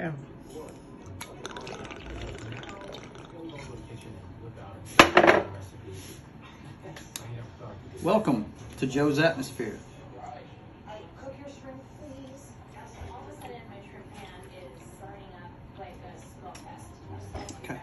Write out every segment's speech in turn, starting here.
Yeah. Welcome to Joe's Atmosphere. Cook your shrimp, please. All of a sudden, my shrimp pan is burning up like a smoke fest. Okay.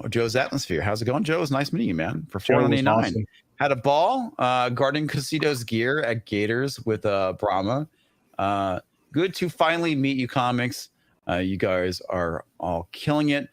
Joe's Atmosphere. How's it going, Joe? It's nice meeting you, man. For $4.99. Awesome. Had a ball guarding Casitos gear at Gators with Brahma. Good to finally meet you, Comix. You guys are all killing it.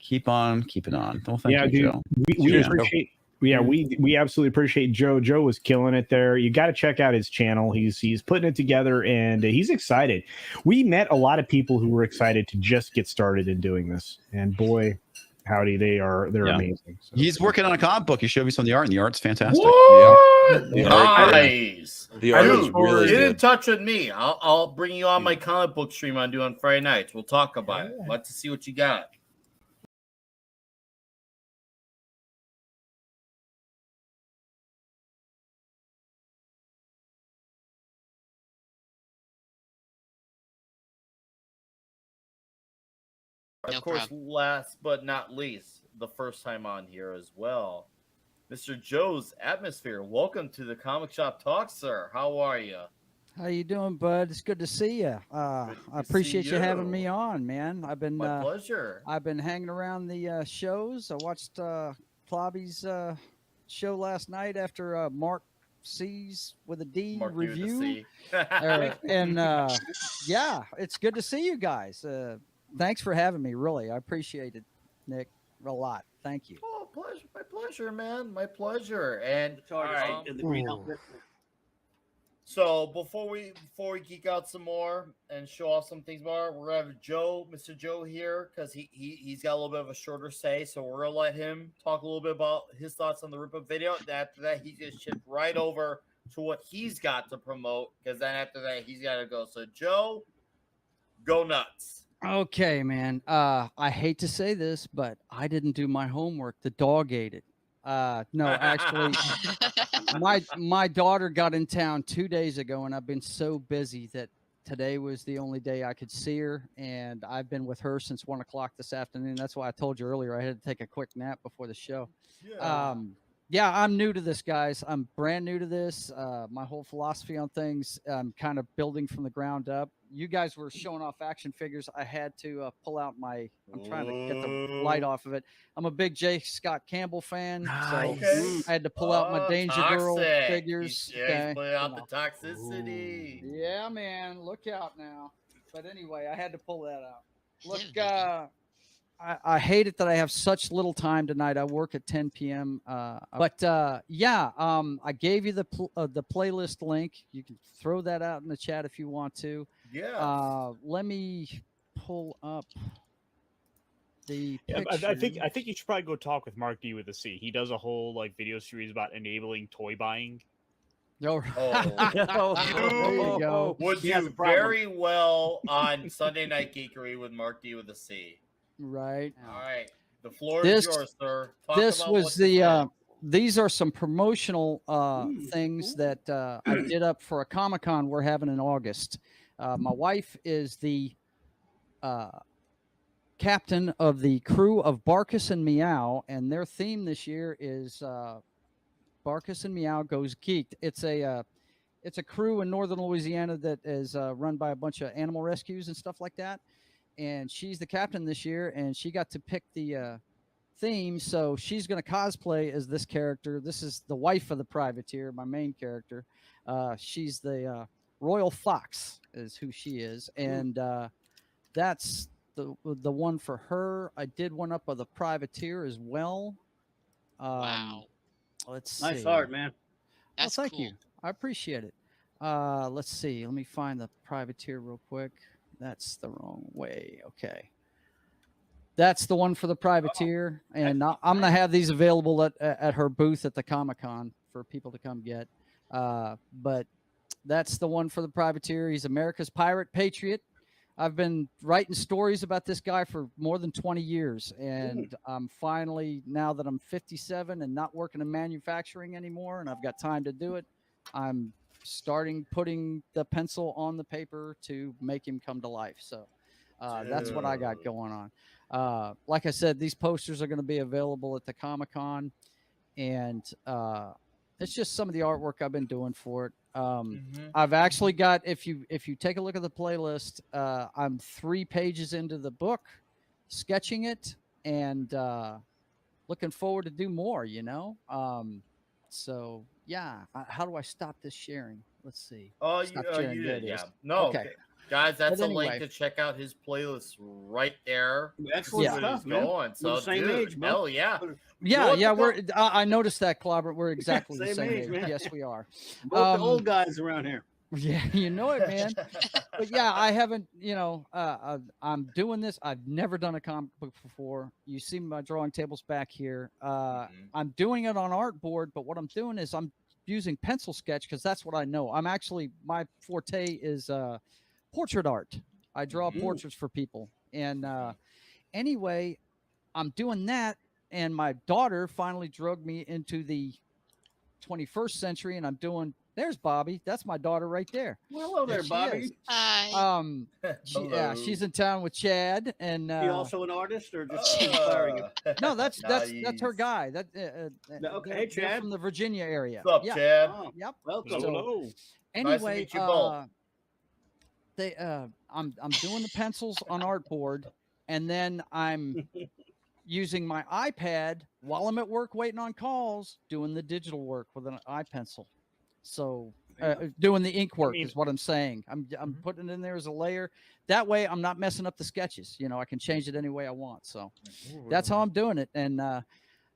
Keep on keeping on. Well, thank you, dude, Joe. We appreciate. Yeah, we absolutely appreciate Joe. Joe was killing it there. You got to check out his channel. He's putting it together and he's excited. We met a lot of people who were excited to just get started in doing this, and boy, howdy, they're amazing. So. He's working on a comic book. He showed me some of the art, and the art's fantastic. What? Yeah. Nice. The art is really get in good. touch with me. I'll bring you on my comic book stream I do on Friday nights. We'll talk about it. Let's see what you got. Of course, last but not least, the first time on here as well, Mr. Joe's Atmosphere. Welcome to the Comic Shop Talk, sir. How are you? How you doing, bud? It's good to see you. I appreciate you having me on, man. My pleasure. I've been hanging around the shows. I watched Plobby's show last night after Mark C's with a D Mark review. And yeah, it's good to see you guys. Thanks for having me. Really, I appreciate it, Nick, a lot. Thank you. Oh, pleasure. My pleasure, man. My pleasure. And all right. So before we geek out some more and show off some things more, we're gonna have Joe, Mr. Joe here, because he's got a little bit of a shorter say. So we're gonna let him talk a little bit about his thoughts on the rip-up video. And after that, he's gonna shift right over to what he's got to promote, because then after that he's gotta go. So Joe, go nuts. Okay, man. I hate to say this, but I didn't do my homework. The dog ate it. No, actually, my daughter got in town 2 days ago, and I've been so busy that today was the only day I could see her, and I've been with her since 1 o'clock this afternoon. That's why I told you earlier I had to take a quick nap before the show. Yeah, I'm new to this, guys. I'm brand new to this. My whole philosophy on things, I'm kind of building from the ground up. You guys were showing off action figures. I had to pull out I'm trying to get the light off of it. I'm a big J. Scott Campbell fan. Nice. So I had to pull out my Danger Girl figures. He's putting out the toxicity. Yeah, man. Look out now. But anyway, I had to pull that out. Look, I hate it that I have such little time tonight. I work at 10 p.m. Yeah, I gave you the playlist link. You can throw that out in the chat if you want to. Yeah. Let me pull up the I think you should probably go talk with Mark D with a C. He does a whole video series about enabling toy buying. Oh, there you go. Would do very well on Sunday Night Geekery with Mark D with a C. Right. All right. The floor This- is yours, sir. Talk This about was what the this is. these are some promotional things that I did up for a Comic-Con we're having in August. My wife is the captain of the crew of Barkus and Meow, and their theme this year is Barkus and Meow Goes Geek'd. It's a crew in northern Louisiana that is run by a bunch of animal rescues and stuff like that. And she's the captain this year, and she got to pick the theme. So she's going to cosplay as this character. This is the wife of the privateer, my main character. She's the Royal Fox is who she is. And that's the one for her. I did one up of the privateer as well. Wow. Let's see. Nice art, man. That's thank cool. you. I appreciate it. Let's see. Let me find the privateer real quick. That's the wrong way. Okay. That's the one for the privateer. And I'm going to have these available at her booth at the Comic-Con for people to come get. But that's the one for the privateer. He's America's pirate, Patriot. I've been writing stories about this guy for more than 20 years. And I'm finally, now that I'm 57 and not working in manufacturing anymore, and I've got time to do it, I'm starting putting the pencil on the paper to make him come to life. So that's what I got going on. Like I said, these posters are going to be available at the Comic-Con, and it's just some of the artwork I've been doing for it. I've actually got, if you take a look at the playlist, I'm 3 pages into the book, sketching it, and looking forward to do more, so yeah. How do I stop this sharing? Let's see. Oh, Stop sharing. There it is. No, Okay. Guys, that's But a link anyway. to check out his playlist right there. Excellent Yeah. stuff, He's man. going. We're So, the same dude, age, bro. hell yeah. Yeah, what yeah, the I noticed that, Clobber. We're exactly the Same same age, age. man. Yes, we are. Both the old guys around here. Yeah, you know it, man. But yeah, I haven't, I'm doing this. I've never done a comic book before. You see my drawing tables back here. I'm doing it on artboard, but what I'm doing is I'm using pencil sketch because that's what I know. My forte is portrait art. I draw portraits for people. And anyway, I'm doing that. And my daughter finally drugged me into the 21st century, and I'm doing, there's Bobby. That's my daughter right there. Well, hello there, she Bobby. is. Hi. Hello. She's in town with Chad, and You also an artist, or just inspiring you? no, that's her Nice. guy. Okay, They're Chad. from the Virginia area. What's up, Yeah. Chad? Oh, Yep. welcome. So, Nice to anyway, meet you both. I'm doing the pencils on artboard, and then I'm using my iPad while I'm at work waiting on calls, doing the digital work with an iPencil. So doing the ink work is what I'm saying. I'm putting it in there as a layer. That way I'm not messing up the sketches. I can change it any way I want. So that's how I'm doing it. And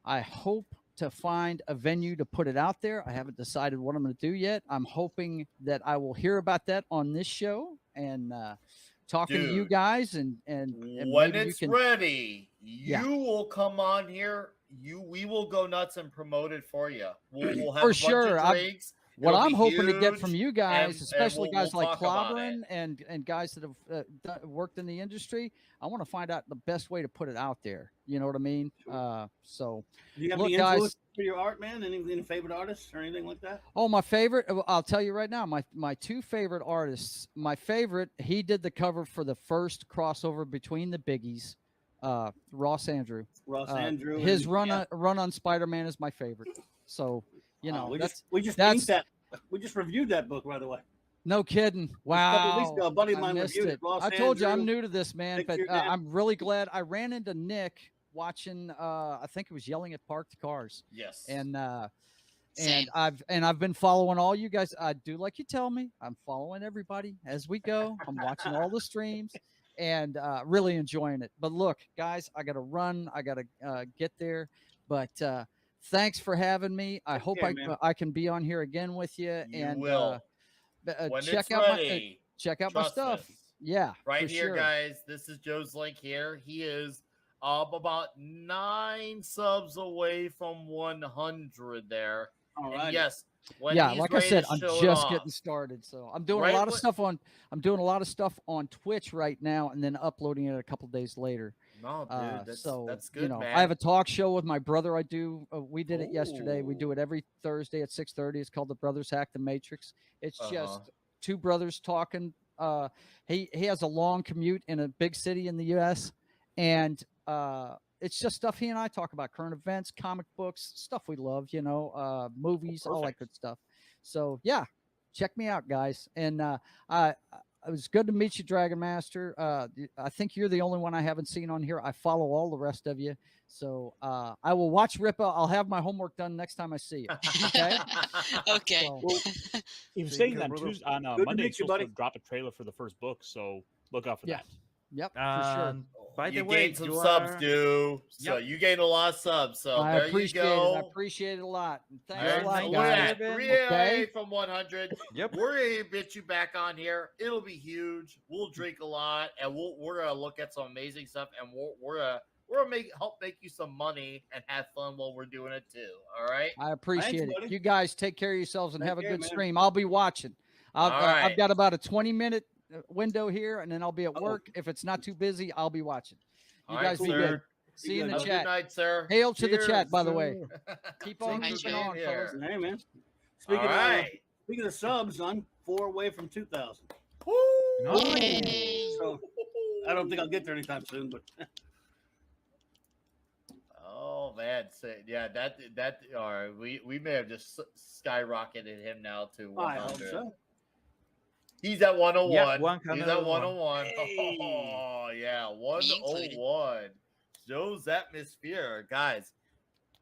I hope to find a venue to put it out there. I haven't decided what I'm going to do yet. I'm hoping that I will hear about that on this show and talking to you Dude, guys and when maybe it's you can, ready, Yeah. you will come on here. We will go nuts and promote it for you. We'll have For a bunch sure. of drinks. what It'll I'm be hoping to get huge, from you guys, and especially we'll guys like talk about Clobbering and guys that have worked in the industry, I want to find out the best way to put it out there. You know what I mean? So Do you have look, any guys. influence for your art, man? Any favorite artists or anything like that? Oh, my favorite. I'll tell you right now. My 2 favorite artists. My favorite. He did the cover for the first crossover between the Biggies. Ross Andrew. Ross Andrew. His and- run yeah. on Spider-Man is my favorite. So we that's just that's- inked that. We just reviewed that book, by the way. no kidding. couple Wow. weeks ago, a buddy of I mine missed reviewed it. it. Ross I told you I'm Andrew, new to this, man, but Picture Man. I'm really glad I ran into Nick watching. I think it was Yelling at Parked Cars, Yes. and Same. I've been following all you guys. I do like you tell me. I'm following everybody as we go. I'm watching all the streams and really enjoying it. But look, guys, I got to run. I got to get there. But thanks for having me. I hope care, man. I can be on here again with you. You and will. When check it's out ready, my trust stuff. us. Yeah, Right for here, sure. guys. This is Joe's link here. He is about 9 subs away from 100 there. All And right. yes, When Yeah, he's like I ready said, to I'm show it just off. getting started. So I'm doing Right a lot of when- stuff on Twitch right now, and then uploading it a couple days later. No, dude, that's good, you know, man. I have a talk show with my brother. I do. We did it yesterday. We do Ooh. it every Thursday at 6:30. It's called The Brothers Hack the Matrix. It's Uh-huh. just two brothers talking. He has a long commute in a big city in the U.S. and it's just stuff he and I talk about: current events, comic books, stuff we love. You know, movies, all that good stuff. So yeah, check me out, guys. And it was good to meet you, Dragon Master. I think you're the only one I haven't seen on here. I follow all the rest of you. So I will watch Rippa. I'll have my homework done next time I see you. Okay. Okay. So, Well, he was saying that Tuesday, on Good to Monday, meet he's you, supposed buddy. to drop a trailer for the first book, so look out for yeah. that. Yep. For sure. By the You way, gained some you subs, are... dude. So Yep. you gained a lot of subs. So I there you appreciate it. I go. appreciate it a lot. And thanks And a lot, look guys. at that, 3 Okay. from 100. Yep. We're gonna get you back on here. It'll be huge. We'll drink a lot, and we're gonna look at some amazing stuff, and we're gonna help make you some money and have fun while we're doing it too. All right. I appreciate Thanks, it. buddy. You guys take care of yourselves and Take have a care, good man. stream. I'll be watching. All right. I've got about a 20-minute window here, and then I'll be at Oh. work. If it's not too busy, I'll be watching. You All guys right, be sir. good. See you in the Have a chat. good night, sir. Hail to the Cheers. chat, by the way. Keep on Thank you keeping for on, being fellas. here. Hey, man. All right. Speaking of subs, I'm 4 away from 2,000. Yay. So I don't think I'll get there anytime soon, but Oh man, so, yeah, that all right. We may have just skyrocketed him now to I hope 100. so. He's at 101. Yeah, He's at 101. Hey. Oh yeah, included. 101. Joe's Atmosphere, guys.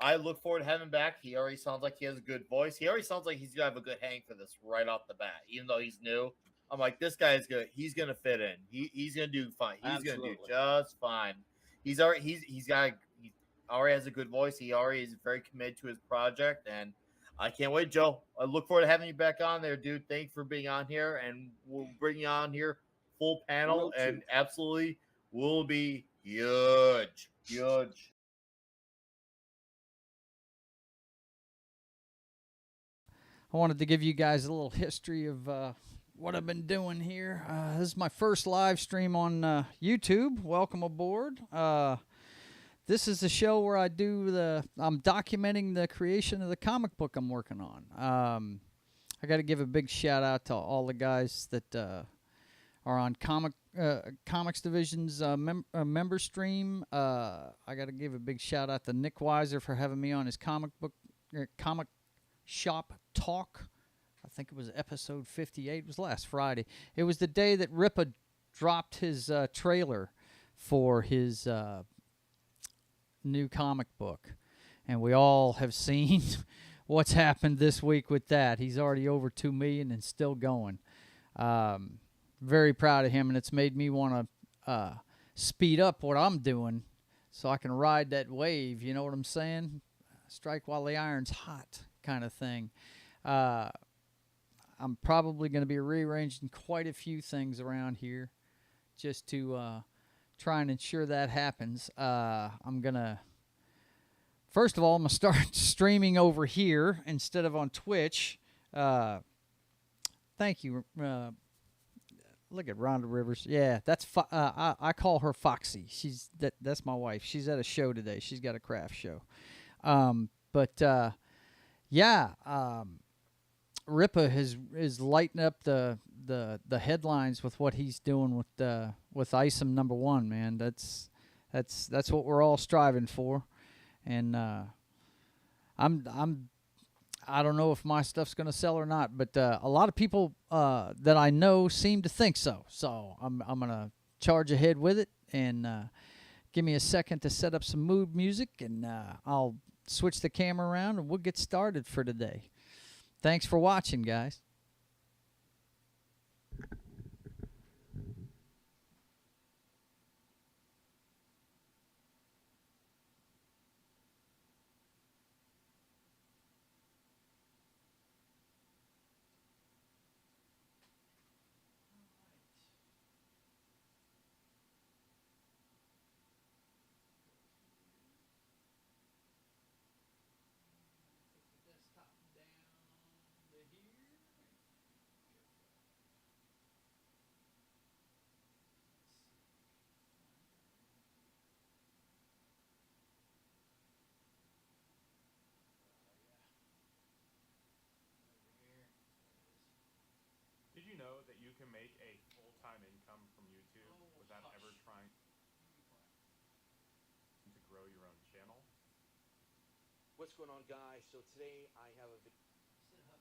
I look forward to having him back. He already sounds like he has a good voice. He already sounds like he's gonna have a good hang for this right off the bat. Even though he's new, I'm like, this guy is good. He's gonna fit in. He's gonna do fine. He's gonna do Absolutely. just fine. He already has a good voice. He already is very committed to his project, and I can't wait, Joe. I look forward to having you back on there, dude. Thanks for being on here, and we'll bring you on here full panel, Will and too. absolutely will be huge. I wanted to give you guys a little history of what I've been doing here. This is my first live stream on YouTube. Welcome aboard. This is the show where I'm documenting the creation of the comic book I'm working on. I got to give a big shout out to all the guys that are on Comix Division's member stream. I got to give a big shout out to Nickweiser for having me on his comic shop talk. I think it was episode 58. It was last Friday. It was the day that Rippa dropped his trailer for his new comic book, and we all have seen what's happened this week with that. He's already over 2 million and still going. Very proud of him, and it's made me want to speed up what I'm doing so I can ride that wave. You know what I'm saying? Strike while the iron's hot kind of thing. I'm probably going to be rearranging quite a few things around here just to try and ensure that happens. I'm going to, first of all, I'm going to start streaming over here instead of on Twitch. Thank you. Look at Rhonda Rivers. Yeah, that's I call her Foxy. That's my wife. She's at a show today. She's got a craft show. Rippa is lighting up the headlines with what he's doing with Isom #1, man. That's what we're all striving for, and I don't know if my stuff's gonna sell or not, but a lot of people that I know seem to think so. So I'm gonna charge ahead with it, and give me a second to set up some mood music, and I'll switch the camera around, and we'll get started for today. Thanks for watching, guys. can make a full-time income from YouTube without ever trying to grow your own channel? What's going on, guys? So today I have a video.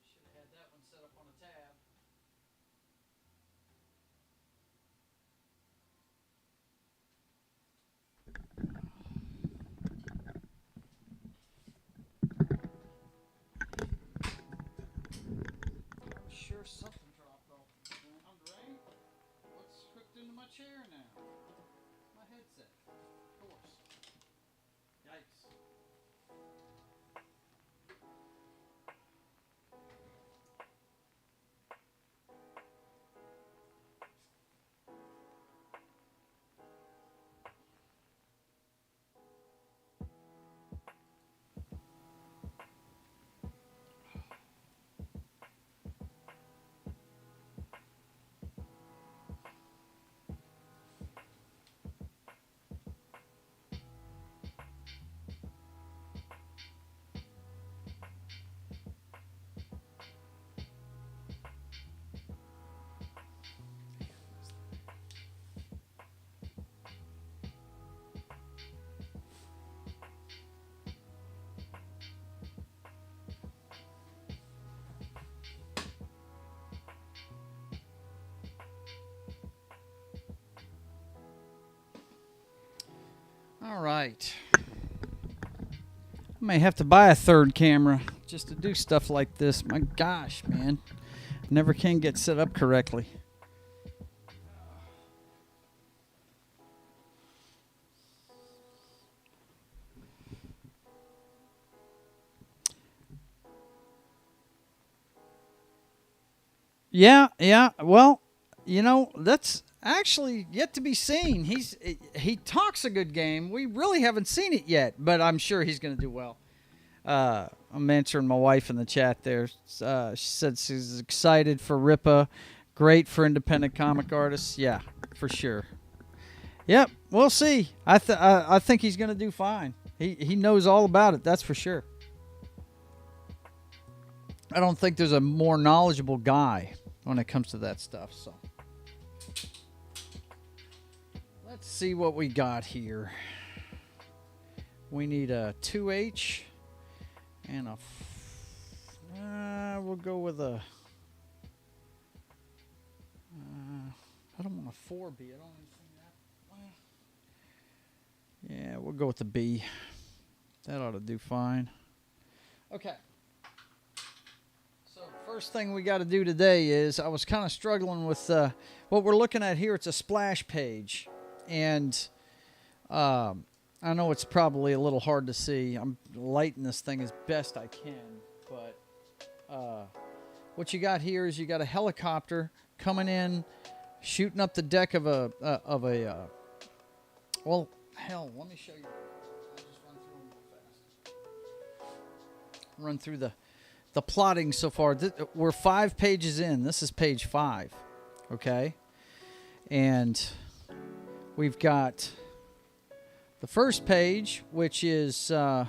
Should have had that one set up on a tab. Sure, something dropped off. Andre, what's hooked into my chair now? My headset, of course. Yikes. All right. I may have to buy a third camera just to do stuff like this. My gosh, man. Never can get set up correctly. Yeah. Well, you know, that's actually yet to be seen. He talks a good game. We really haven't seen it yet, but I'm sure he's going to do well. I'm answering my wife in the chat there. She said she's excited for Rippa. Great for independent comic artists. Yeah, for sure. Yep, we'll see. I think he's going to do fine. He knows all about it, that's for sure. I don't think there's a more knowledgeable guy when it comes to that stuff, so. Let's see what we got here. We need a 2H and a. We'll go with a. I don't want a 4B. I don't think that. Yeah, we'll go with the B. That ought to do fine. Okay. So first thing we got to do today is I was kind of struggling with what we're looking at here. It's a splash page. And I know it's probably a little hard to see. I'm lighting this thing as best I can. But what you got here is you got a helicopter coming in, shooting up the deck of a well, hell, let me show you. I'll just run through them real fast. Run through the plotting so far. We're 5 pages in. This is page 5. Okay? And we've got the first page, which is the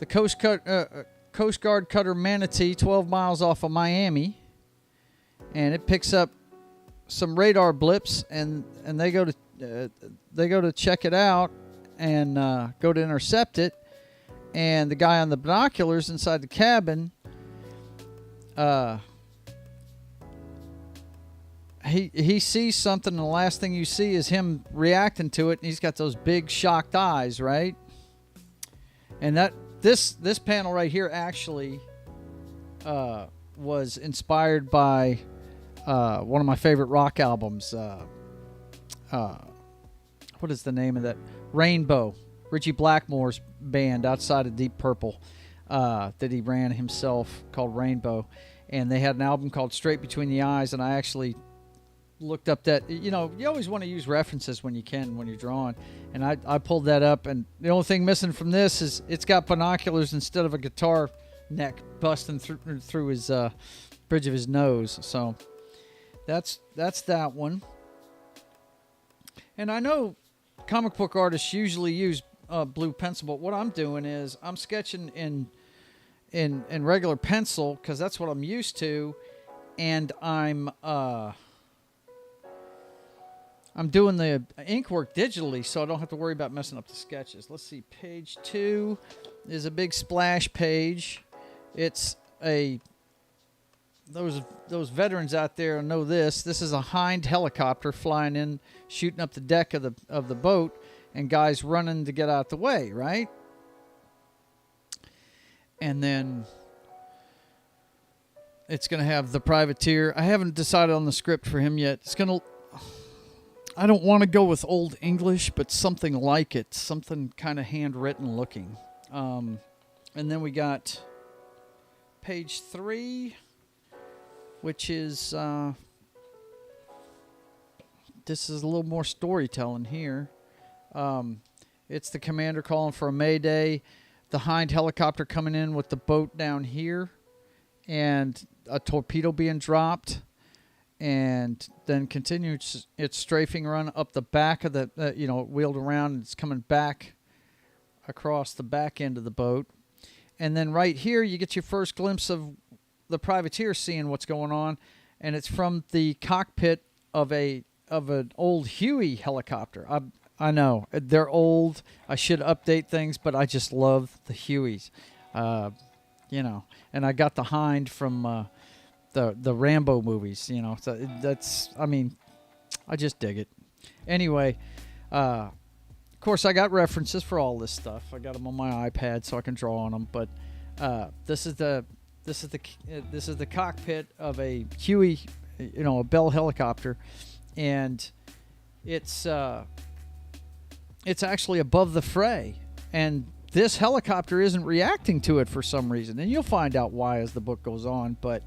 Coast Guard cutter Manatee, 12 miles off of Miami, and it picks up some radar blips, and they go to check it out and go to intercept it, and the guy on the binoculars inside the cabin, He sees something, and the last thing you see is him reacting to it, and he's got those big shocked eyes, right? And this panel right here actually was inspired by one of my favorite rock albums. What is the name of that? Rainbow. Richie Blackmore's band outside of Deep Purple that he ran himself, called Rainbow. And they had an album called Straight Between the Eyes, and I actually looked up that, you always want to use references when you can, when you're drawing. And I pulled that up, and the only thing missing from this is it's got binoculars instead of a guitar neck busting through his bridge of his nose. So that's that one. And I know comic book artists usually use blue pencil, but what I'm doing is I'm sketching in regular pencil because that's what I'm used to, and I'm doing the ink work digitally, so I don't have to worry about messing up the sketches. Let's see, page 2 is a big splash page. It's those veterans out there know this. This is a Hind helicopter flying in, shooting up the deck of the boat, and guys running to get out the way, right? And then it's going to have the privateer. I haven't decided on the script for him yet. It's going to... I don't want to go with Old English, but something like it. Something kind of handwritten looking. And then we got page 3, which is... this is a little more storytelling here. It's the commander calling for a mayday. The Hind helicopter coming in with the boat down here. And a torpedo being dropped. And then continues its strafing run up the back of the, wheeled around, and it's coming back across the back end of the boat. And then right here, you get your first glimpse of the privateer seeing what's going on, and it's from the cockpit of an old Huey helicopter. I know they're old. I should update things, but I just love the Hueys, And I got the Hind from. The Rambo movies, so that's, I just dig it. Anyway, of course, I got references for all this stuff. I got them on my iPad so I can draw on them. But this is the cockpit of a Huey, a Bell helicopter, and it's actually above the fray, and this helicopter isn't reacting to it for some reason, and you'll find out why as the book goes on, but.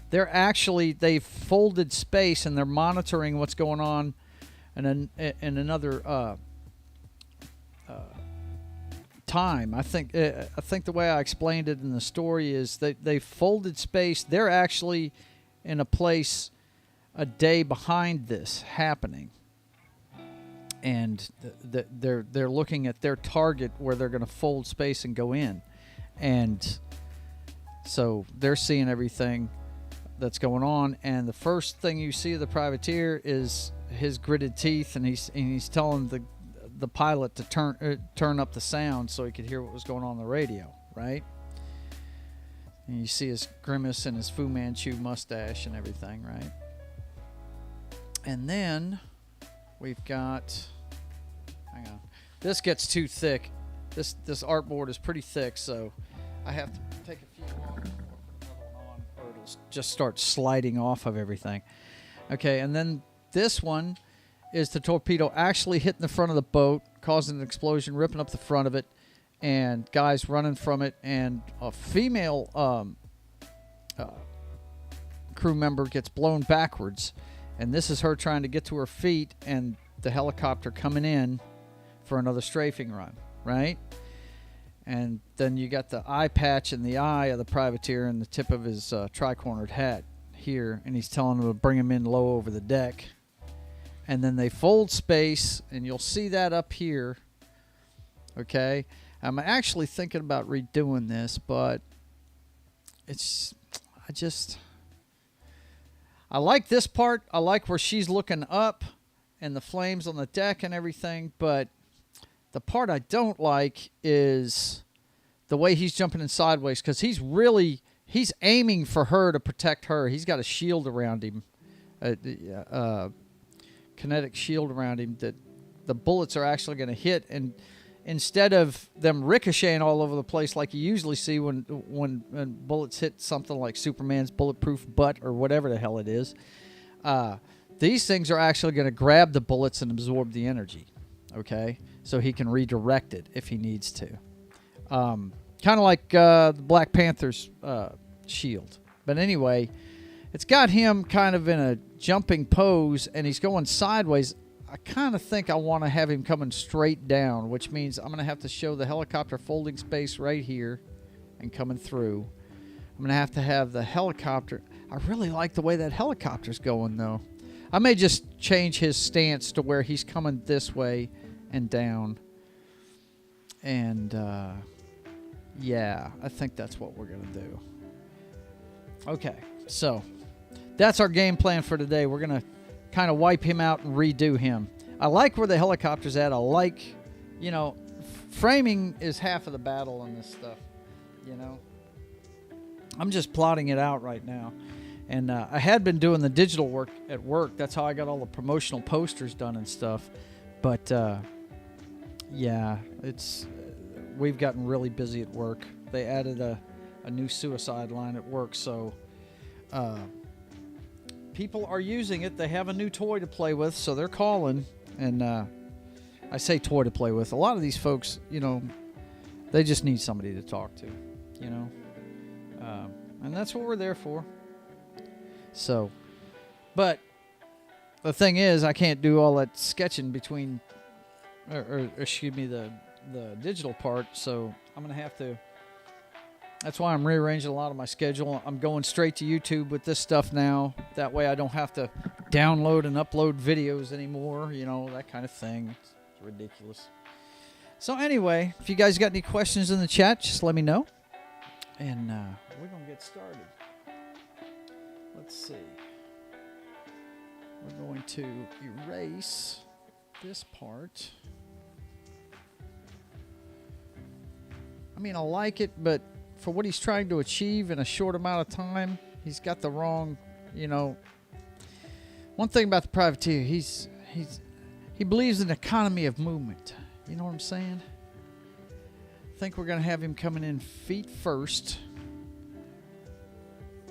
They've folded space and they're monitoring what's going on in another time. I think the way I explained it in the story is that they folded space. They're actually in a place a day behind this happening, and they're looking at their target where they're going to fold space and go in, and so they're seeing everything that's going on, and the first thing you see of the privateer is his gritted teeth, and he's telling the pilot to turn up the sound so he could hear what was going on the radio, right? And you see his grimace and his Fu Manchu mustache and everything, right? And then we've got, hang on, this gets too thick. This artboard is pretty thick, so I have to take a few off. Just start sliding off of everything. Okay, and then this one is the torpedo actually hitting the front of the boat, causing an explosion, ripping up the front of it, and guys running from it, and a female crew member gets blown backwards, and this is her trying to get to her feet, and the helicopter coming in for another strafing run, right? And then you got the eye patch in the eye of the privateer and the tip of his tri-cornered hat here. And he's telling them to bring him in low over the deck. And then they fold space, and you'll see that up here. Okay? I'm actually thinking about redoing this, but I like this part. I like where she's looking up and the flames on the deck and everything, but the part I don't like is the way he's jumping in sideways, because he's aiming for her to protect her. He's got a shield around him, kinetic shield around him that the bullets are actually going to hit, and instead of them ricocheting all over the place like you usually see when bullets hit something like Superman's bulletproof butt or whatever the hell it is, these things are actually going to grab the bullets and absorb the energy. Okay, so he can redirect it if he needs to. Kind of like the Black Panther's shield. But anyway, it's got him kind of in a jumping pose, and he's going sideways. I kind of think I want to have him coming straight down, which means I'm going to have to show the helicopter folding space right here and coming through. I'm going to have the helicopter. I really like the way that helicopter's going, though. I may just change his stance to where he's coming this way and down. And Yeah, I think that's what we're going to do. Okay, so that's our game plan for today. We're going to kind of wipe him out and redo him. I like where the helicopter's at. I like, you know, framing is half of the battle on this stuff, you know. I'm just plotting it out right now. And I had been doing the digital work at work. That's how I got all the promotional posters done and stuff. But, yeah, we've gotten really busy at work. They added a new suicide line at work, so people are using it. They have a new toy to play with, so they're calling. And I say toy to play with. A lot of these folks, you know, they just need somebody to talk to, you know. And that's what we're there for. So, but the thing is, I can't do all that sketching between, or excuse me, the digital part. So I'm going to have to, that's why I'm rearranging a lot of my schedule. I'm going straight to YouTube with this stuff now. That way I don't have to download and upload videos anymore, you know, that kind of thing. It's ridiculous. So anyway, if you guys got any questions in the chat, just let me know. And we're going to get started. Let's see. We're going to erase this part. I mean, I like it, but for what he's trying to achieve in a short amount of time, he's got the wrong, you know. One thing about the privateer, he believes in economy of movement. You know what I'm saying? I think we're going to have him coming in feet first.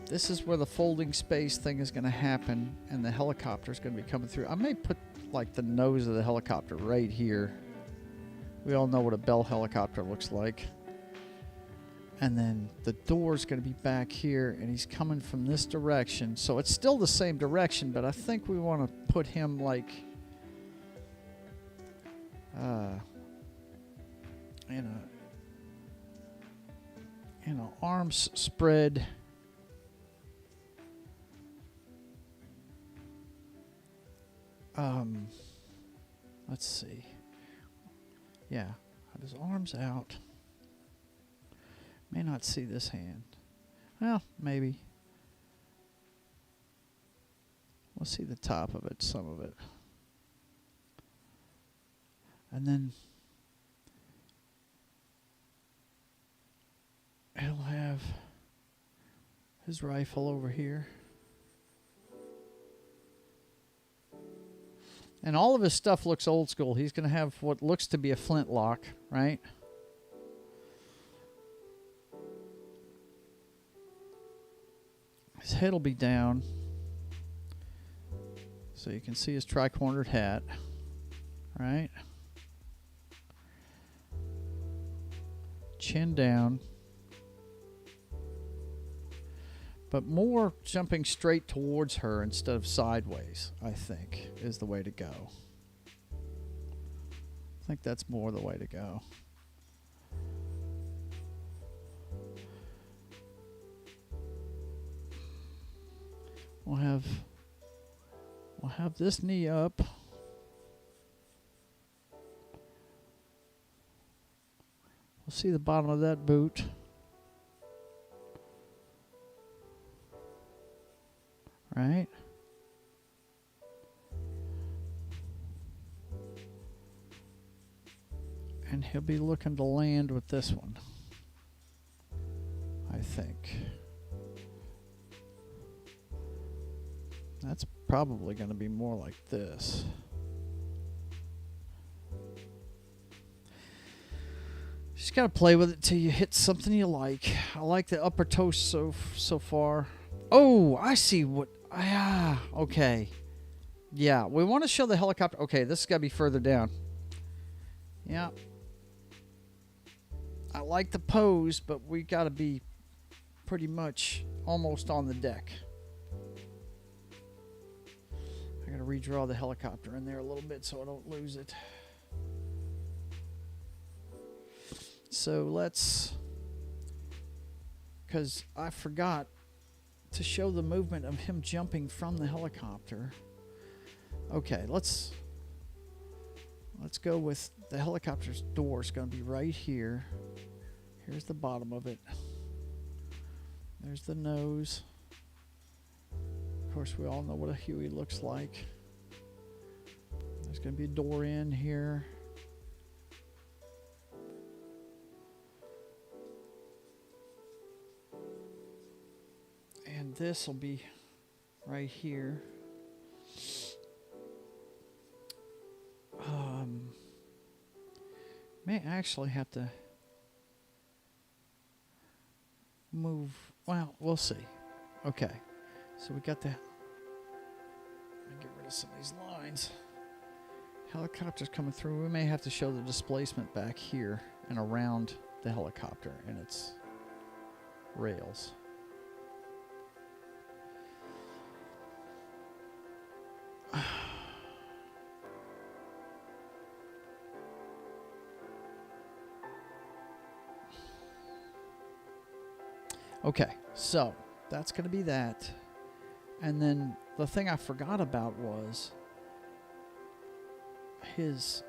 This is where the folding space thing is going to happen, and the helicopter is going to be coming through. I may put, like, the nose of the helicopter right here. We all know what a Bell helicopter looks like. And then the door's going to be back here, and he's coming from this direction. So it's still the same direction, but I think we want to put him, like, in a arms spread. Let's see. Yeah, have his arms out. May not see this hand. Well, maybe. We'll see the top of it, some of it. And then he'll have his rifle over here. And all of his stuff looks old school. He's going to have what looks to be a flintlock, right? His head will be down. So you can see his tri-cornered hat, right? Chin down. But more jumping straight towards her instead of sideways, I think, is the way to go. I think that's more the way to go. We'll have this knee up. We'll see the bottom of that boot. Right? And he'll be looking to land with this one, I think. That's probably going to be more like this. Just got to play with it till you hit something you like. I like the upper toe so far. Oh, I see what... okay. Yeah, we want to show the helicopter. Okay, this has got to be further down. Yeah. I like the pose, but we got to be pretty much almost on the deck. I got to redraw the helicopter in there a little bit so I don't lose it. So let's... Because I forgot to show the movement of him jumping from the helicopter. Okay, let's go with the helicopter's door is going to be right here. Here's the bottom of it. There's the nose. Of course, we all know what a Huey looks like. There's going to be a door in here. And this will be right here. May actually have to move. Well, we'll see. Okay. So we got the. Let me get rid of some of these lines. Helicopter's coming through. We may have to show the displacement back here and around the helicopter and its rails. Okay, so that's going to be that. And then the thing I forgot about was he's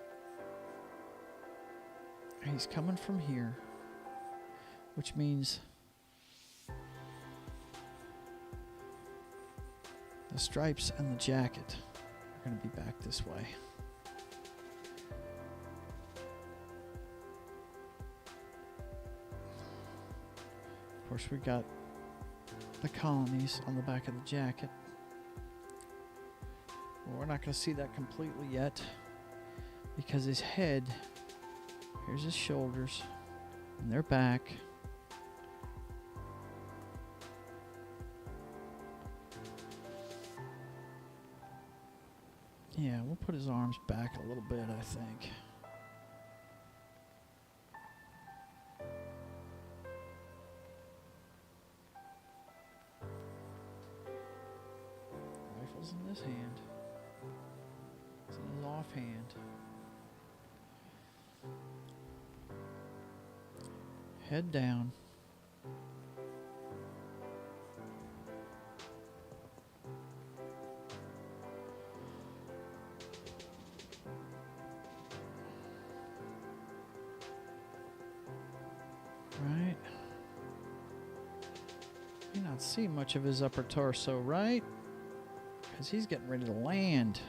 coming from here, which means the stripes and the jacket are going to be back this way. Of course, we got the colonies on the back of the jacket. Well, we're not going to see that completely yet because his head, here's his shoulders, and they're back. Yeah, we'll put his arms back a little bit, I think. Rifle's in this hand. It's in his offhand. Head down. Right. You not see much of his upper torso, right? Because he's getting ready to land.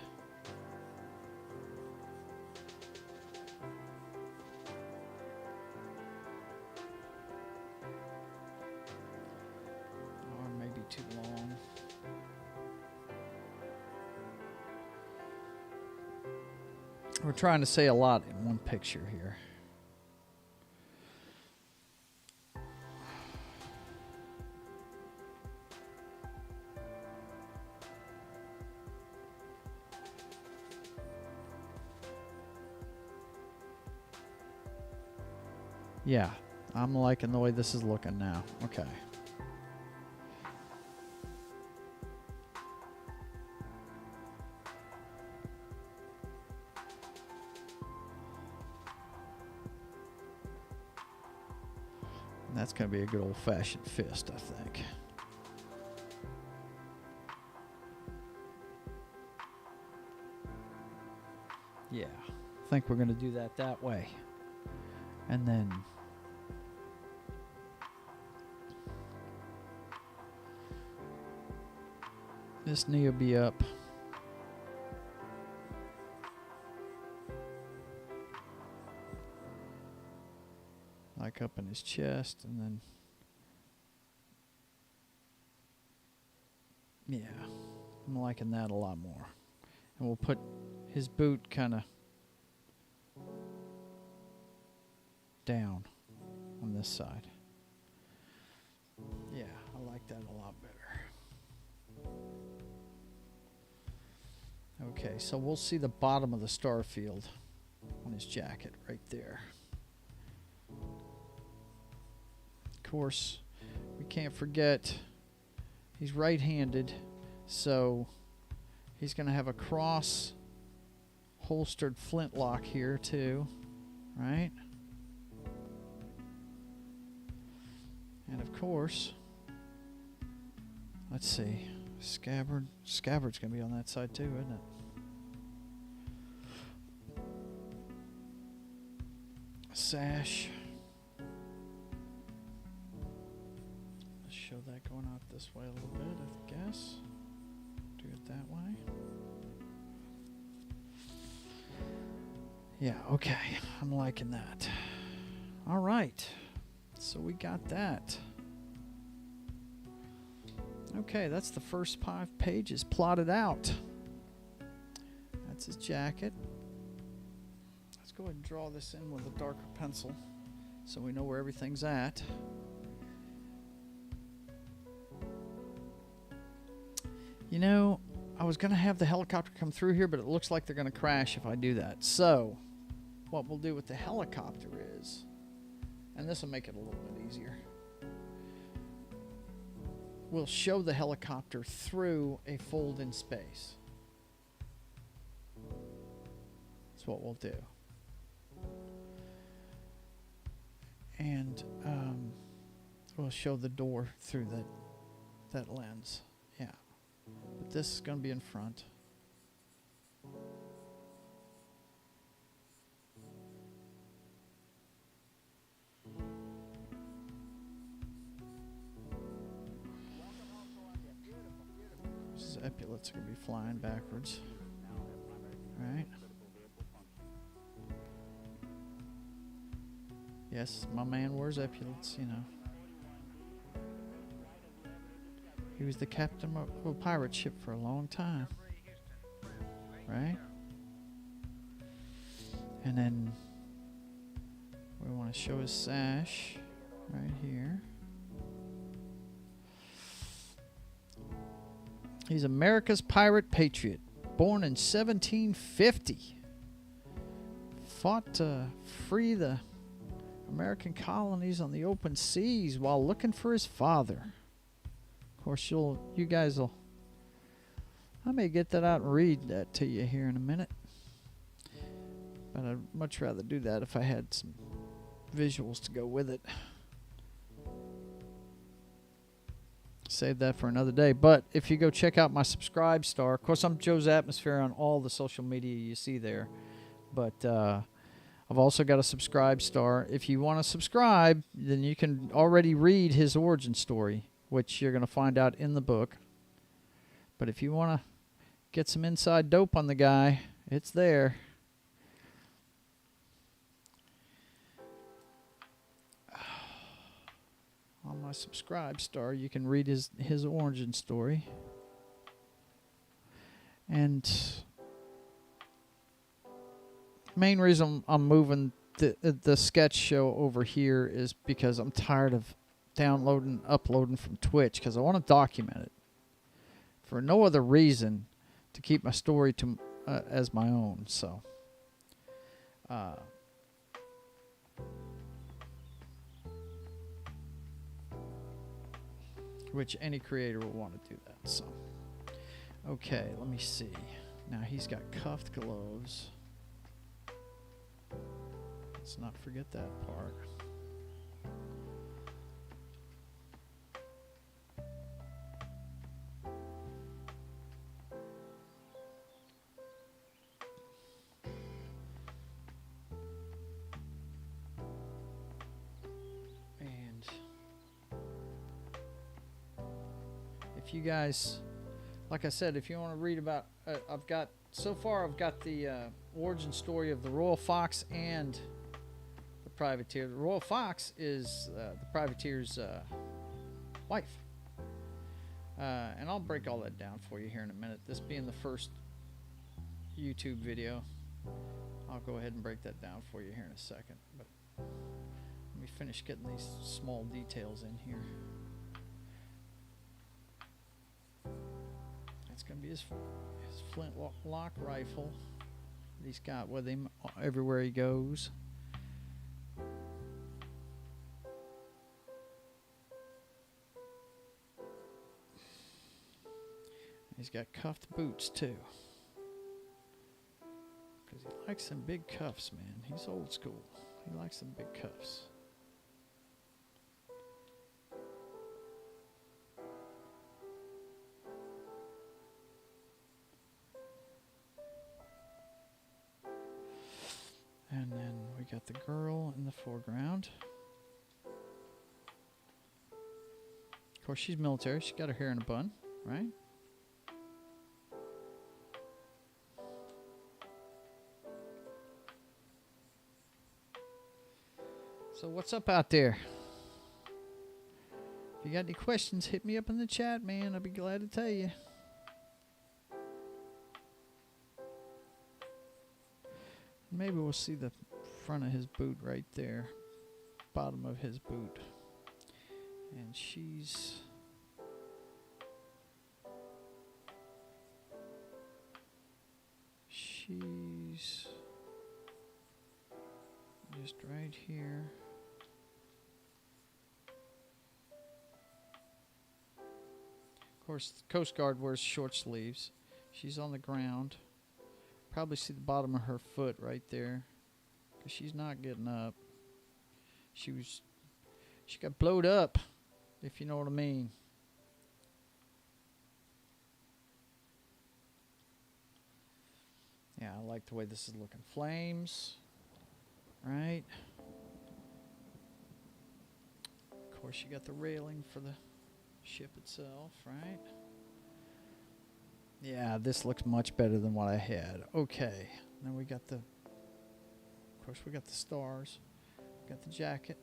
Or maybe too long. We're trying to say a lot in one picture here. Yeah, I'm liking the way this is looking now. Okay. And that's going to be a good old-fashioned fist, I think. Yeah, I think we're going to do that way. And then this knee will be up. Like up in his chest, and then yeah, I'm liking that a lot more. And we'll put his boot kind of down on this side. Yeah, I like that a lot better. Okay, so we'll see the bottom of the star field on his jacket right there. Of course, we can't forget he's right-handed, so he's going to have a cross holstered flintlock here too, right? And of course, let's see, scabbard. Scabbard's going to be on that side too, isn't it? Sash. show that going out this way a little bit, I guess. Do it that way. Yeah, okay. I'm liking that. All right. So we got that. Okay, that's the first 5 pages plotted out. That's his jacket. Let's go ahead and draw this in with a darker pencil so we know where everything's at. You know, I was going to have the helicopter come through here, but it looks like they're going to crash if I do that. So, what we'll do with the helicopter is, and this will make it a little bit easier, we'll show the helicopter through a fold in space. That's what we'll do. And we'll show the door through that lens. Yeah. But this is going to be in front. These epaulets are going to be flying backwards. Right? Yes, my man wears epaulets, you know. He was the captain of a pirate ship for a long time. Right? And then we want to show his sash right here. He's America's pirate patriot, born in 1750. Fought to free the American colonies on the open seas while looking for his father. Of course, you guys will, I may get that out and read that to you here in a minute. But I'd much rather do that if I had some visuals to go with it. Save that for another day. But if you go check out my Subscribe Star, of course, I'm Joe's Atmosphere on all the social media you see there. But I've also got a Subscribe Star. If you want to subscribe, then you can already read his origin story, which you're going to find out in the book. But if you want to get some inside dope on the guy, it's there. On my Subscribe Star, you can read his origin story. And main reason I'm moving the sketch show over here is because I'm tired of downloading, uploading from Twitch, because I want to document it for no other reason to keep my story to as my own. So, which any creator will want to do that. So, okay, let me see. Now he's got cuffed gloves. Let's not forget that part. And if you guys, like I said, if you want to read about, I've got the origin story of the Royal Fox and the Privateer. The Royal Fox is the Privateer's wife. And I'll break all that down for you here in a minute. This being the first YouTube video, I'll go ahead and break that down for you here in a second. But let me finish getting these small details in here. That's going to be his flintlock rifle that he's got with him everywhere he goes. He's got cuffed boots too, because he likes them big cuffs, man. He's old school. He likes them big cuffs. And then we got the girl in the foreground. Of course, she's military. She got her hair in a bun, right? So what's up out there? If you got any questions, hit me up in the chat, man. I'll be glad to tell you. Maybe we'll see the front of his boot right there. Bottom of his boot. And she's... just right here. Of course, the Coast Guard wears short sleeves. She's on the ground. Probably see the bottom of her foot right there, because she's not getting up. She got blowed up, if you know what I mean. Yeah, I like the way this is looking. Flames, right? Of course, you got the railing for the ship itself, right? Yeah, this looks much better than what I had. Okay, then we got the, of course, we got the stars. We got the jacket.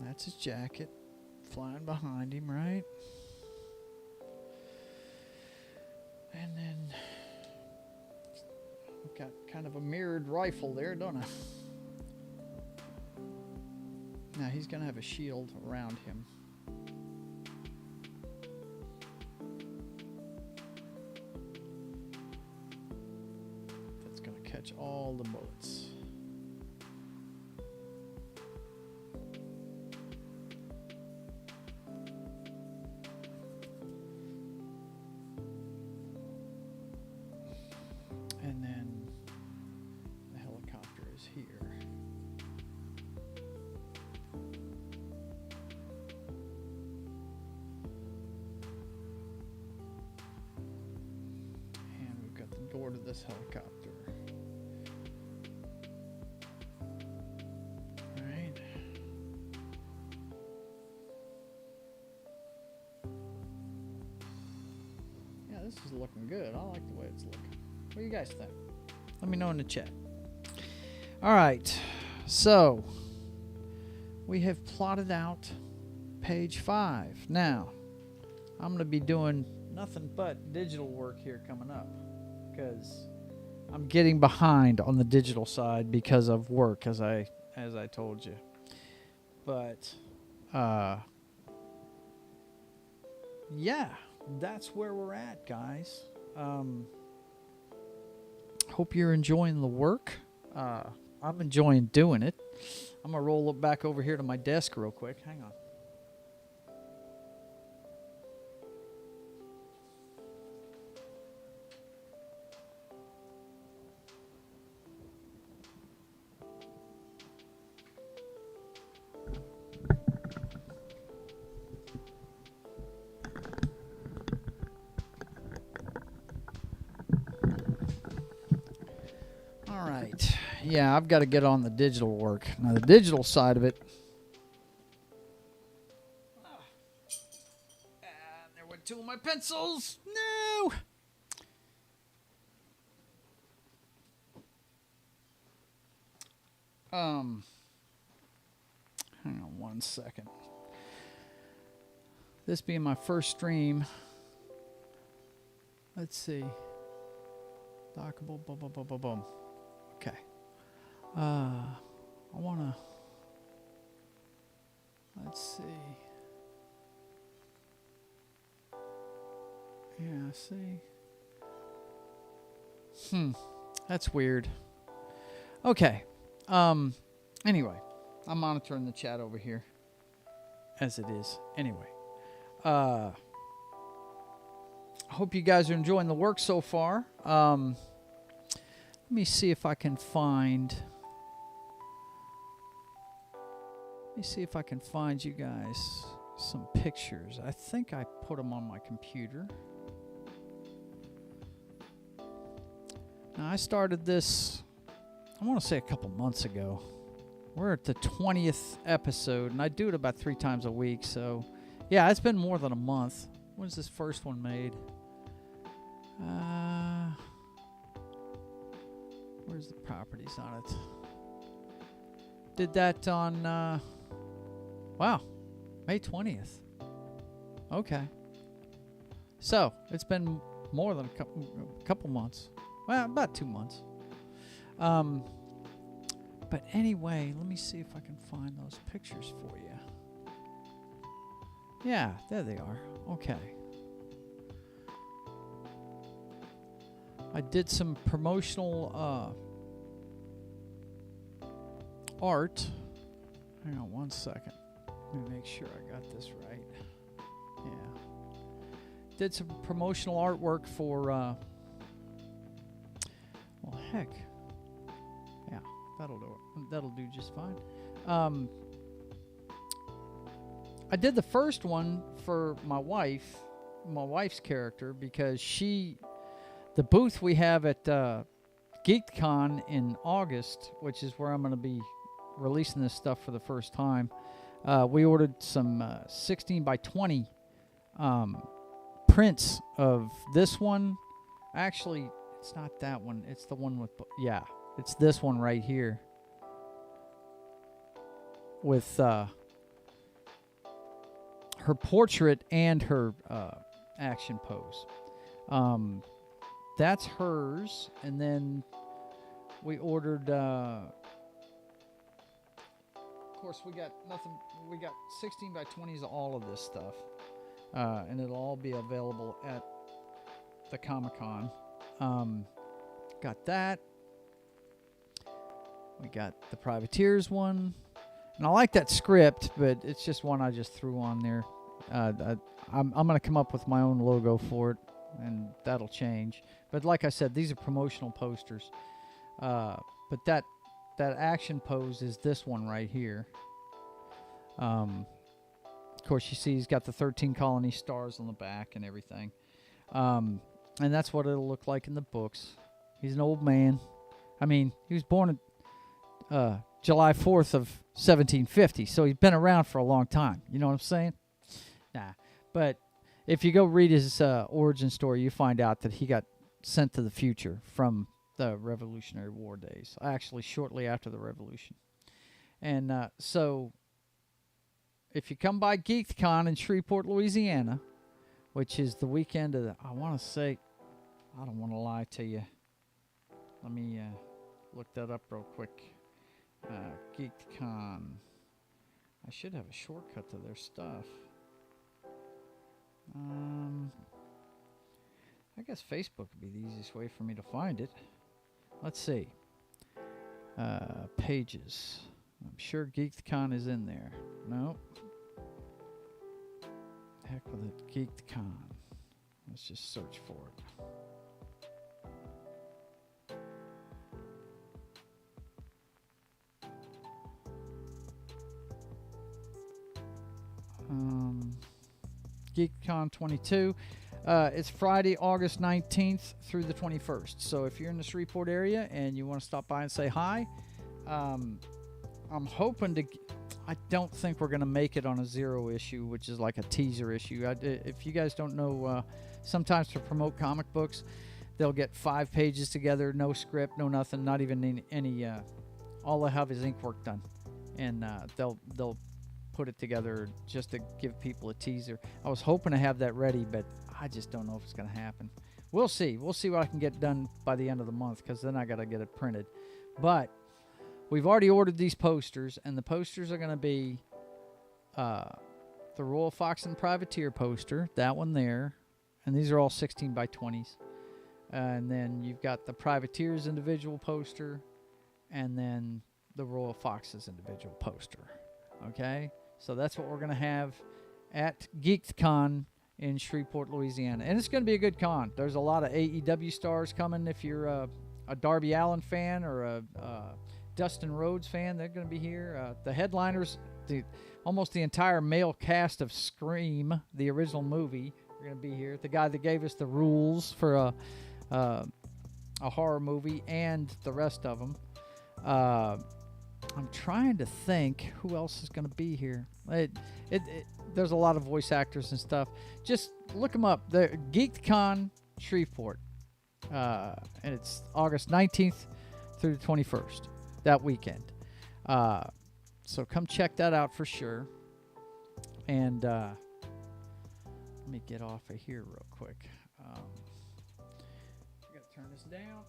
That's his jacket flying behind him, right? And then I've got kind of a mirrored rifle there, don't I? Now he's going to have a shield around him. That's going to catch all the bullets. And then the helicopter is here. And we've got the door to this helicopter. Right. Yeah, this is looking good. I like the way it's looking. What do you guys think? Let me know in the chat. All right. So, we have plotted out page 5. Now, I'm going to be doing nothing but digital work here coming up, because I'm getting behind on the digital side because of work, as I told you. But, yeah, that's where we're at, guys. Hope you're enjoying the work. I'm enjoying doing it. I'm going to roll it back over here to my desk real quick. Hang on. All right. Yeah, I've got to get on the digital work. Now, the digital side of it. And there went 2 of my pencils. No. Hang on 1 second. This being my first stream. Let's see. Dockable, boom, boom, boom, boom, boom. Okay. I want to... Let's see. Yeah, see. That's weird. Okay. Anyway, I'm monitoring the chat over here. As it is. Anyway. I hope you guys are enjoying the work so far. Let me see if I can find. Let me see if I can find you guys some pictures. I think I put them on my computer. Now, I started this, I want to say a couple months ago. We're at the 20th episode, and I do it about 3 times a week. So, yeah, it's been more than a month. When's this first one made? Where's the properties on it? Did that on, wow, May 20th. Okay. So, it's been more than a couple months. Well, about 2 months. But anyway, let me see if I can find those pictures for you. Yeah, there they are. Okay. I did some promotional art. Hang on one second. Let me make sure I got this right. Yeah. Did some promotional artwork for, well, heck. Yeah, that'll do it. That'll do just fine. I did the first one for my wife's character, because the booth we have at Geek'd Con in August, which is where I'm going to be releasing this stuff for the first time, we ordered some 16 by 20 prints of this one. Actually, it's not that one. It's the one with, yeah, it's this one right here with her portrait and her action pose. That's hers, and then we ordered, of course, we got 16 by 20s of all of this stuff, and it'll all be available at the Comic-Con. Got that. We got the Privateers one, and I like that script, but it's just one I just threw on there. I'm going to come up with my own logo for it, and that'll change. But like I said, these are promotional posters. But that action pose is this one right here. Of course, you see he's got the 13 colony stars on the back and everything. And that's what it'll look like in the books. He's an old man. I mean, he was born July 4th of 1750, so he's been around for a long time. You know what I'm saying? Nah. But if you go read his origin story, you find out that he got sent to the future from the Revolutionary War days, actually shortly after the Revolution. And so if you come by Geek'd Con in Shreveport, Louisiana, which is the weekend of the, I want to say, I don't want to lie to you. Let me look that up real quick. Geek'd Con. I should have a shortcut to their stuff. I guess Facebook would be the easiest way for me to find it. Let's see. Pages. I'm sure Geek'd Con is in there. Nope. Heck with it. Geek'd Con. Let's just search for it. Geek'd Con 22. It's Friday, August 19th through the 21st. So if you're in the Shreveport area and you want to stop by and say hi, I'm hoping to. I don't think we're going to make it on a 0 issue, which is like a teaser issue. If you guys don't know, sometimes to promote comic books, they'll get 5 pages together, no script, no nothing, not even any. All they have is ink work done, and they'll put it together just to give people a teaser. I was hoping to have that ready, but I just don't know if it's going to happen. We'll see. We'll see what I can get done by the end of the month, because then I got to get it printed. But we've already ordered these posters, and the posters are going to be the Royal Fox and Privateer poster, that one there, and these are all 16 by 20s. And then you've got the Privateers individual poster, and then the Royal Fox's individual poster. Okay? So that's what we're going to have at Geek'd Con in Shreveport, Louisiana. And it's going to be a good con. There's a lot of AEW stars coming if you're a Darby Allin fan or a Dustin Rhodes fan, they're going to be here. The headliners, almost the entire male cast of Scream, the original movie, are going to be here. The guy that gave us the rules for a horror movie, and the rest of them. I'm trying to think who else is going to be here. There's a lot of voice actors and stuff. Just look them up. The Geek'd Con Shreveport, and it's August 19th through the 21st, that weekend. So come check that out for sure. And let me get off of here real quick. I got to turn this down.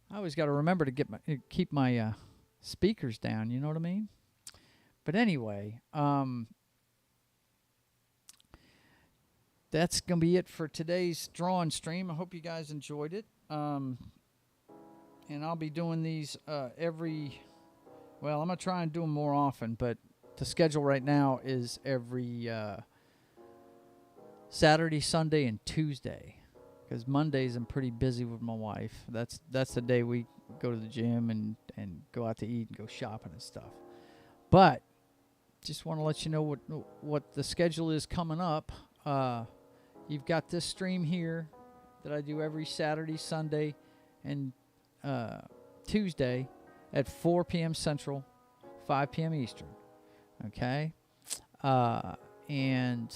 I always got to remember to keep my speakers down. You know what I mean? But anyway, that's gonna be it for today's drawing stream. I hope you guys enjoyed it. And I'll be doing these every. Well, I'm gonna try and do them more often, but the schedule right now is every Saturday, Sunday, and Tuesday. Because Mondays I'm pretty busy with my wife. That's the day we go to the gym and go out to eat and go shopping and stuff. But just want to let you know what the schedule is coming up. You've got this stream here that I do every Saturday, Sunday, and Tuesday at 4 p.m. Central, 5 p.m. Eastern. Okay? And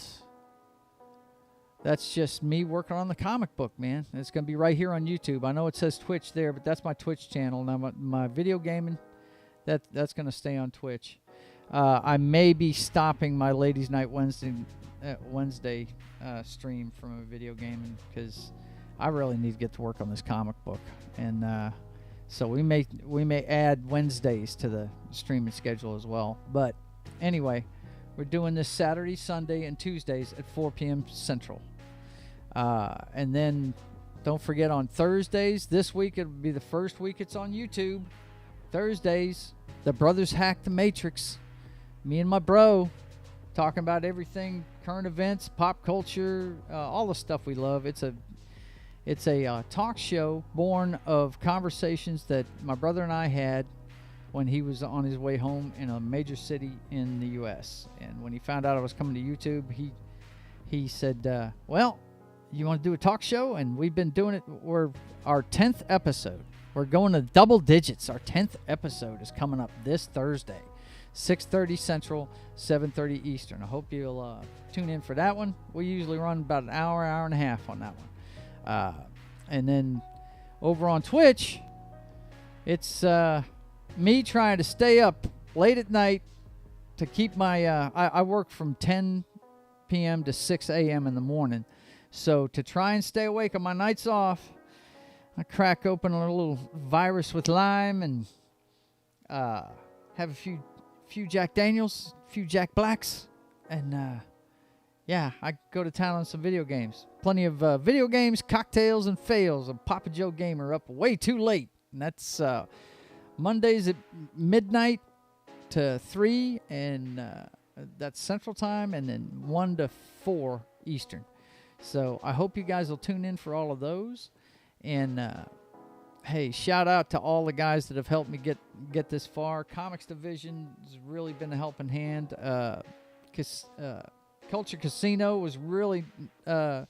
that's just me working on the comic book, man. It's going to be right here on YouTube. I know it says Twitch there, but that's my Twitch channel. Now, my video gaming, that's going to stay on Twitch. I may be stopping my Ladies Night Wednesday stream from a video gaming because I really need to get to work on this comic book. And so we may add Wednesdays to the streaming schedule as well. But anyway, we're doing this Saturday, Sunday, and Tuesdays at 4 p.m. Central. And then don't forget on Thursdays, this week it'll be the first week it's on YouTube. Thursdays, the brothers hacked the Matrix. Me and my bro talking about everything, current events, pop culture, all the stuff we love. It's a talk show born of conversations that my brother and I had when he was on his way home in a major city in the U.S. And when he found out I was coming to YouTube, he said, well, you want to do a talk show? And we've been doing it. We're our 10th episode. We're going to double digits. Our 10th episode is coming up this Thursday, 6:30 Central, 7:30 Eastern. I hope you'll tune in for that one. We usually run about an hour and a half on that one. And then over on Twitch, it's me trying to stay up late at night to keep my I work from 10 p.m. to 6 a.m. in the morning. So to try and stay awake on my nights off, I crack open a little virus with lime and have a few Jack Daniels, a few Jack Blacks, and yeah, I go to town on some video games. Plenty of video games, cocktails, and fails. I'm Papa Joe Gamer up way too late. And that's Mondays at midnight to 3, and that's Central Time, and then 1 to 4 Eastern. So I hope you guys will tune in for all of those. And hey, shout out to all the guys that have helped me get this far. Comix Division has really been a helping hand. Culture Casino was really had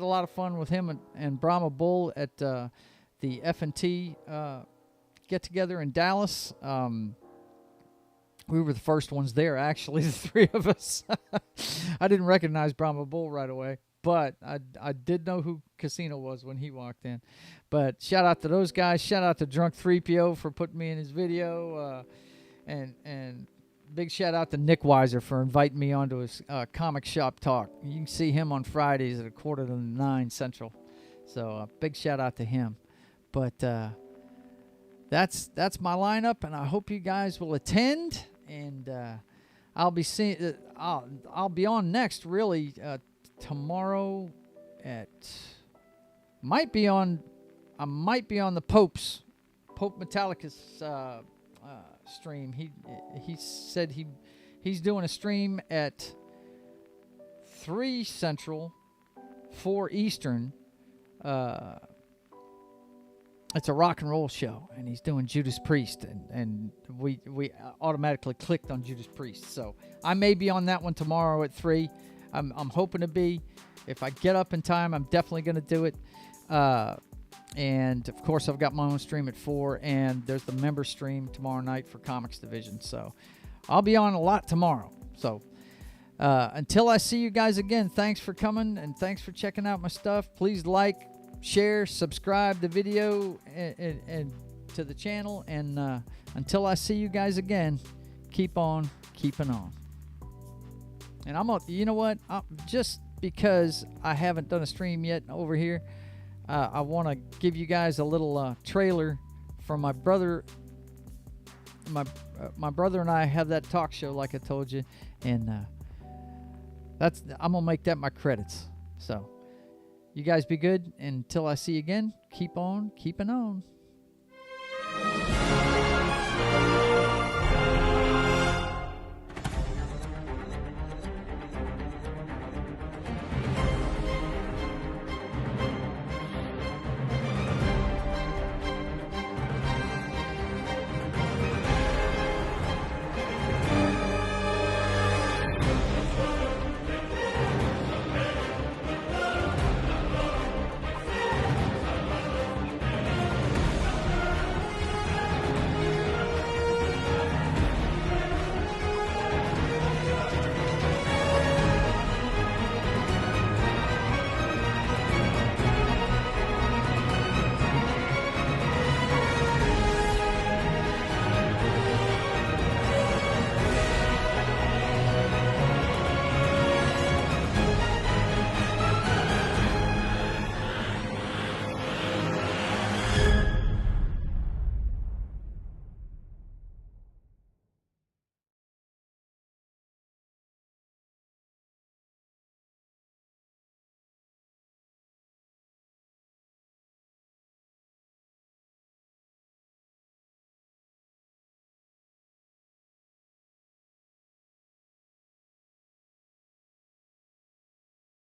a lot of fun with him and Brahmabull at the F&T get together in Dallas. We were the first ones there, actually, the three of us. I didn't recognize Brahmabull right away, but I did know who Casino was when he walked in. But shout out to those guys. Shout out to Drunk 3PO for putting me in his video. And big shout out to Nickweiser for inviting me onto his comic shop talk. You can see him on Fridays at 8:45 Central. So big shout out to him. But that's my lineup, and I hope you guys will attend. And I'll be seeing. I'll be on next really tomorrow at. I might be on the Pope Metallica's stream. He said he's doing a stream at 3 Central, 4 Eastern, it's a rock and roll show, and he's doing Judas Priest, and we automatically clicked on Judas Priest. So I may be on that one tomorrow at 3. I'm hoping to be. If I get up in time, I'm definitely going to do it. And of course, I've got my own stream at 4, and there's the member stream tomorrow night for Comix Division. So I'll be on a lot tomorrow. So until I see you guys again, thanks for coming and thanks for checking out my stuff. Please like, share, subscribe the video and to the channel. And until I see you guys again, keep on keeping on. And you know what? Just because I haven't done a stream yet over here, I want to give you guys a little trailer from my brother. My brother and I have that talk show, like I told you, and I'm gonna make that my credits. So you guys be good. Until I see you again, keep on keeping on.